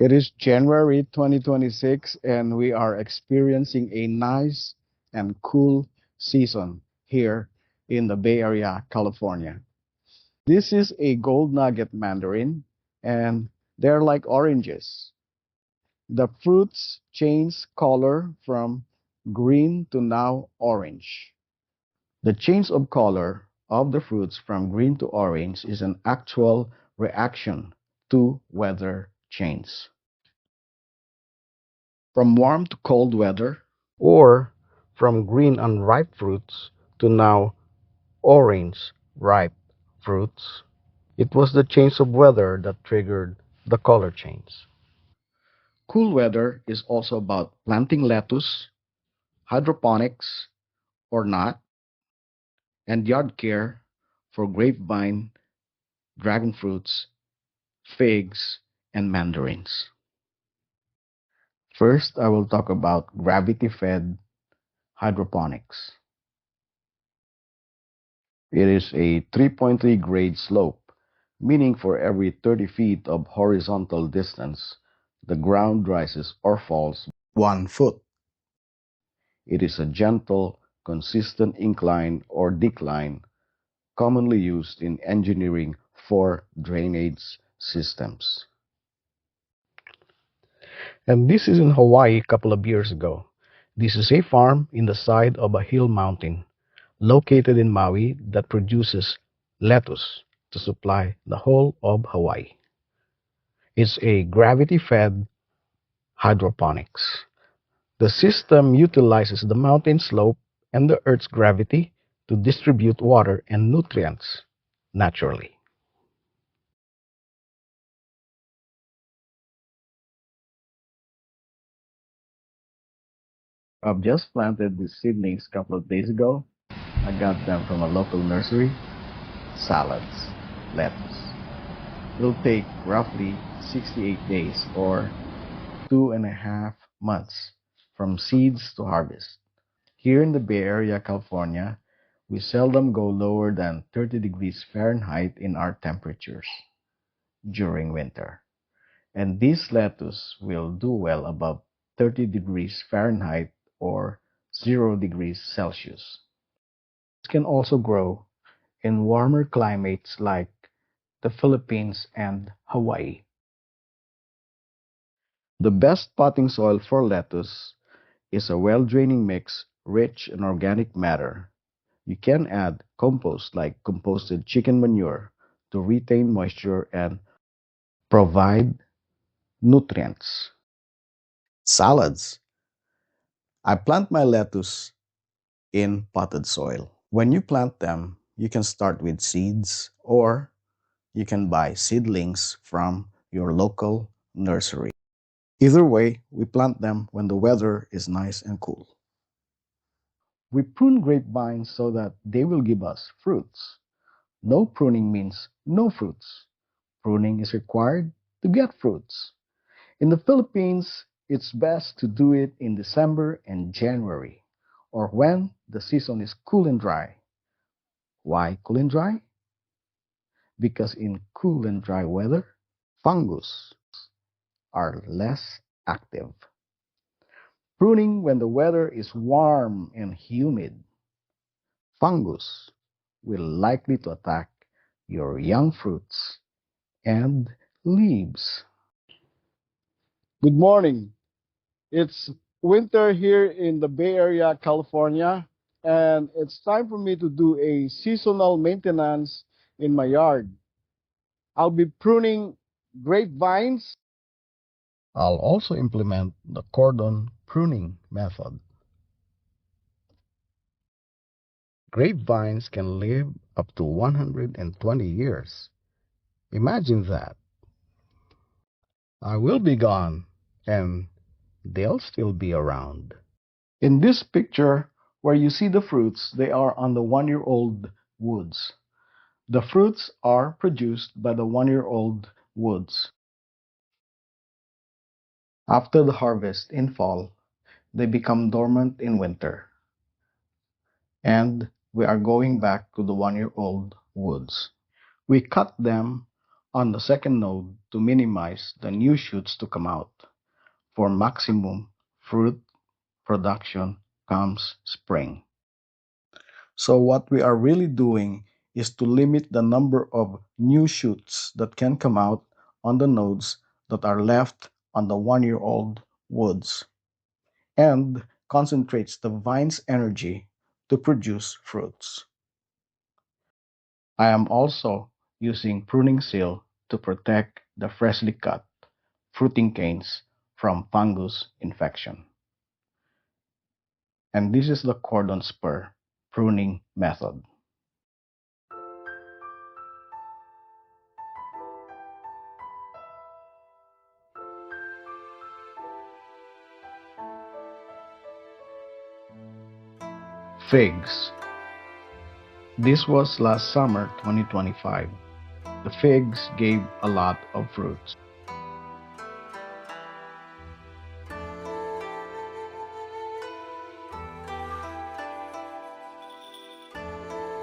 It is January 2026, and we are experiencing a nice and cool season here in the Bay Area, California. This is a gold nugget mandarin, and they're like oranges. The fruits change color from green to now orange. The change of color of the fruits from green to orange is an actual reaction to weather change. From warm to cold weather, or from green unripe fruits to now orange ripe fruits. It was the change of weather that triggered the color change. Cool weather is also about planting lettuce, hydroponics or not, and yard care for grapevine, dragon fruits, figs, and mandarins. First, I will talk about gravity-fed hydroponics. It is a 3.3 grade slope, meaning for every 30 feet of horizontal distance, the ground rises or falls 1 foot. It is a gentle, consistent incline or decline, commonly used in engineering for drainage systems. And this is in Hawaii a couple of years ago. This is a farm in the side of a hill mountain located in Maui that produces lettuce to supply the whole of Hawaii. It's a gravity-fed hydroponics. The system utilizes the mountain slope and the Earth's gravity to distribute water and nutrients naturally. I've just planted these seedlings a couple of days ago. I got them from a local nursery. Salads, lettuce. It'll take roughly 68 days or 2.5 months from seeds to harvest. Here in the Bay Area, California, we seldom go lower than 30 degrees Fahrenheit in our temperatures during winter. And this lettuce will do well above 30 degrees Fahrenheit or 0 degrees Celsius. It can also grow in warmer climates like the Philippines and Hawaii. The best potting soil for lettuce is a well-draining mix rich in organic matter. You can add compost like composted chicken manure to retain moisture and provide nutrients. Salads. I plant my lettuce in potted soil. When you plant them, you can start with seeds or you can buy seedlings from your local nursery. Either way, we plant them when the weather is nice and cool. We prune grapevines so that they will give us fruits. No pruning means no fruits. Pruning is required to get fruits. In the Philippines, it's best to do it in December and January, or when the season is cool and dry. Why cool and dry? Because in cool and dry weather, fungus are less active. Pruning when the weather is warm and humid, fungus will likely to attack your young fruits and leaves. Good morning. It's winter here in the Bay Area, California, and it's time for me to do a seasonal maintenance in my yard. I'll be pruning grapevines. I'll also implement the cordon pruning method. Grapevines can live up to 120 years. Imagine that. I will be gone, and they'll still be around. In this picture, where you see the fruits, they are on the 1-year-old woods. The fruits are produced by the 1-year-old woods. After the harvest in fall, they become dormant in winter, and we are going back to the 1-year-old woods. We cut them on the second node to minimize the new shoots to come out. For maximum fruit production comes spring. So what we are really doing is to limit the number of new shoots that can come out on the nodes that are left on the 1-year-old woods and concentrates the vine's energy to produce fruits. I am also using pruning seal to protect the freshly cut fruiting canes from fungus infection. And this is the cordon spur pruning method. Figs. This was last summer 2025. The figs gave a lot of fruits.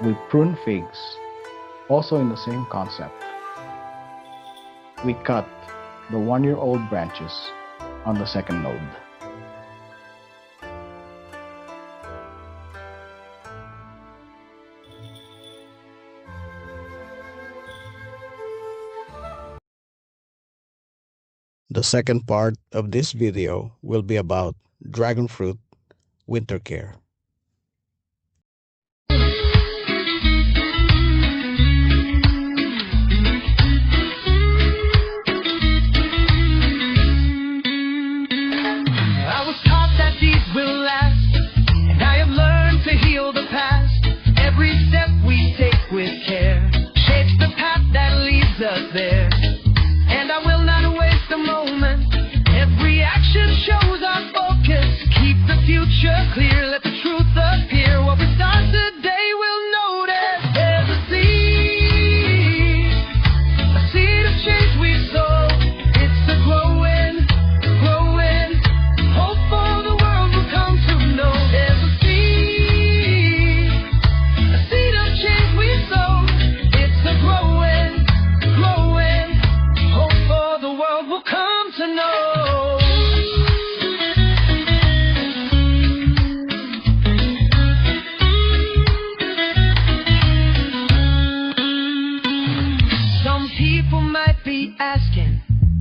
We prune figs, also in the same concept. We cut the 1-year-old branches on the second node. The second part of this video will be about dragon fruit winter care. Clear, let the truth appear. What we start today will notice. There's a seed of change we sow. It's a growing, hope for the world will come to know. There's a seed of change we sow. It's a growing, hope for the world will come to know. Asking,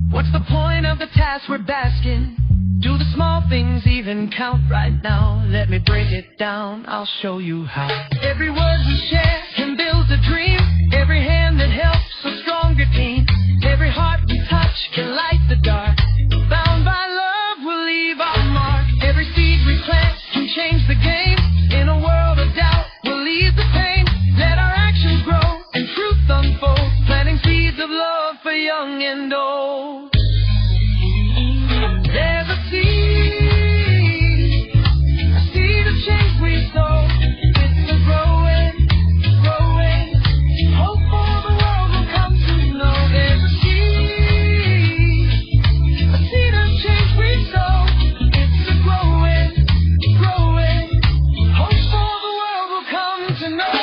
what's the point of the task we're basking? Do the small things even count right now? Let me break it down, I'll show you how. Every word we share can build a dream. Every hand that helps a stronger team. Every heart we touch can light the dark. Bound by love, we'll leave our mark. Every seed we plant can change the game. In a world of doubt, we'll ease the pain. Let our actions grow and truth unfold. Planting seeds of love for young and old. There's a seed of change we sow. It's a growing, hope for the world will come to know. There's a seed of change we sow. It's a growing, hope for the world will come to know.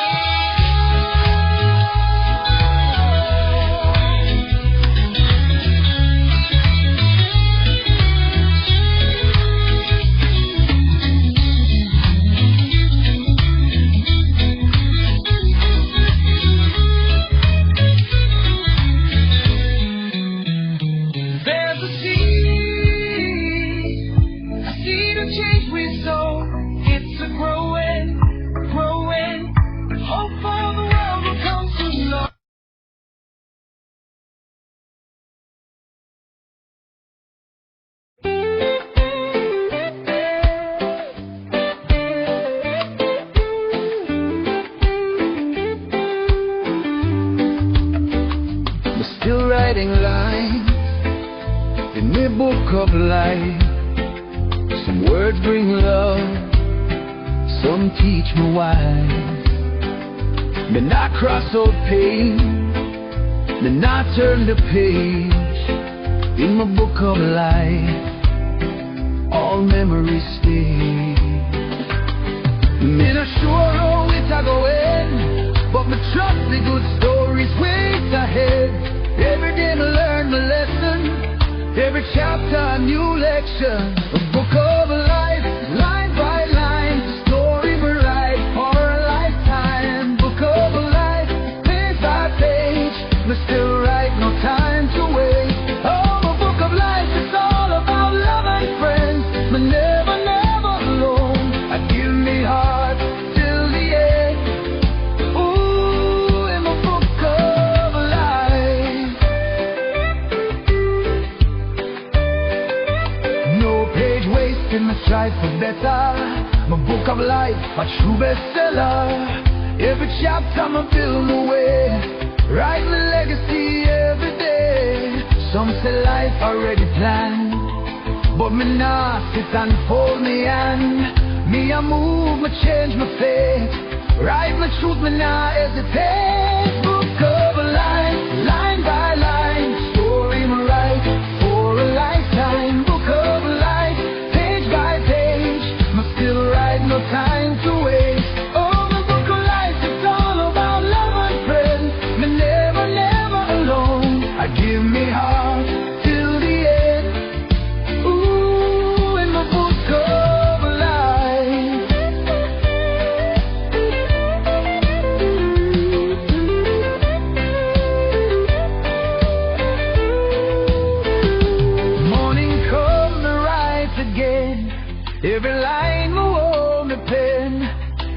Still writing lines in my book of life. Some words bring love, some teach me why. Me not cross out pain, me not turn the page. In my book of life, all memories stay. Me not sure how it a go end, but me trust the good stories wait ahead. Every Every chapter a new lecture, a book of life, line by line, story we write for a lifetime. Book of life, page by page, we still write, no time to waste. Oh, a book of life, it's all about love and friends, but never, never alone. I give me heart till the end. Ooh, in my book of life. No page waste in the strive for better. My book of life, my true bestseller. Every chapter I'ma build my way, write my legacy every day. Some say life already planned, but me nah sit and fold me hand. Me I move, me change my fate, write my truth, me nah hesitate. Book of life, line by line, story me write for a lifetime. Book of life, page by page, me still write, no time to waste. Oh, my book of life, it's all about love and friends, me never, never alone. I give me heart till the end. Ooh, in my book of life. Morning come to write again. Every line me hold me pen.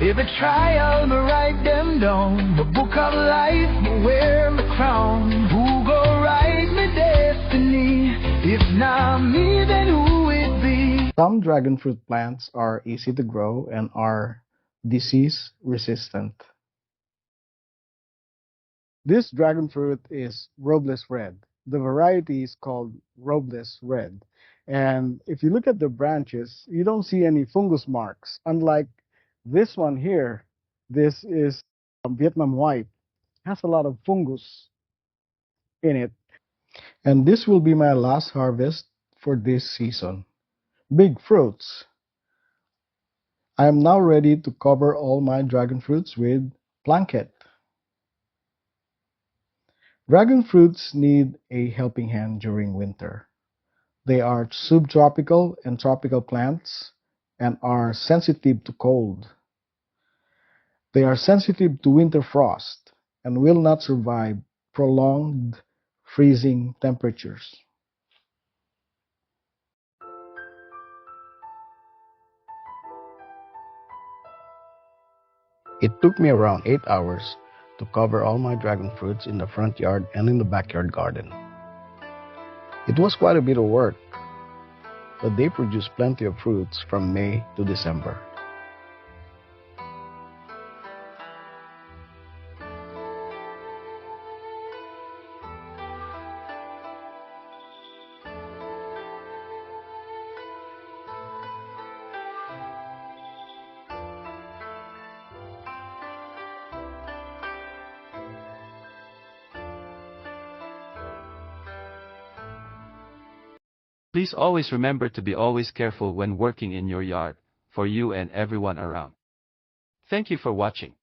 Every trial me write them down. The book of life me wear me crown. Who go write me destiny? If not me, then who it be? Some dragon fruit plants are easy to grow and are disease resistant. This dragon fruit is Robles Red. The variety is called Robles Red. And if you look at the branches, you don't see any fungus marks. Unlike this one here, this is Vietnam White, has a lot of fungus in it. And this will be my last harvest for this season. Big fruits. I am now ready to cover all my dragon fruits with blanket. Dragon fruits need a helping hand during winter. They are subtropical and tropical plants and are sensitive to cold. They are sensitive to winter frost and will not survive prolonged freezing temperatures. It took me around 8 hours to cover all my dragon fruits in the front yard and in the backyard garden. It was quite a bit of work, but they produce plenty of fruits from May to December. Please always remember to be always careful when working in your yard, for you and everyone around. Thank you for watching.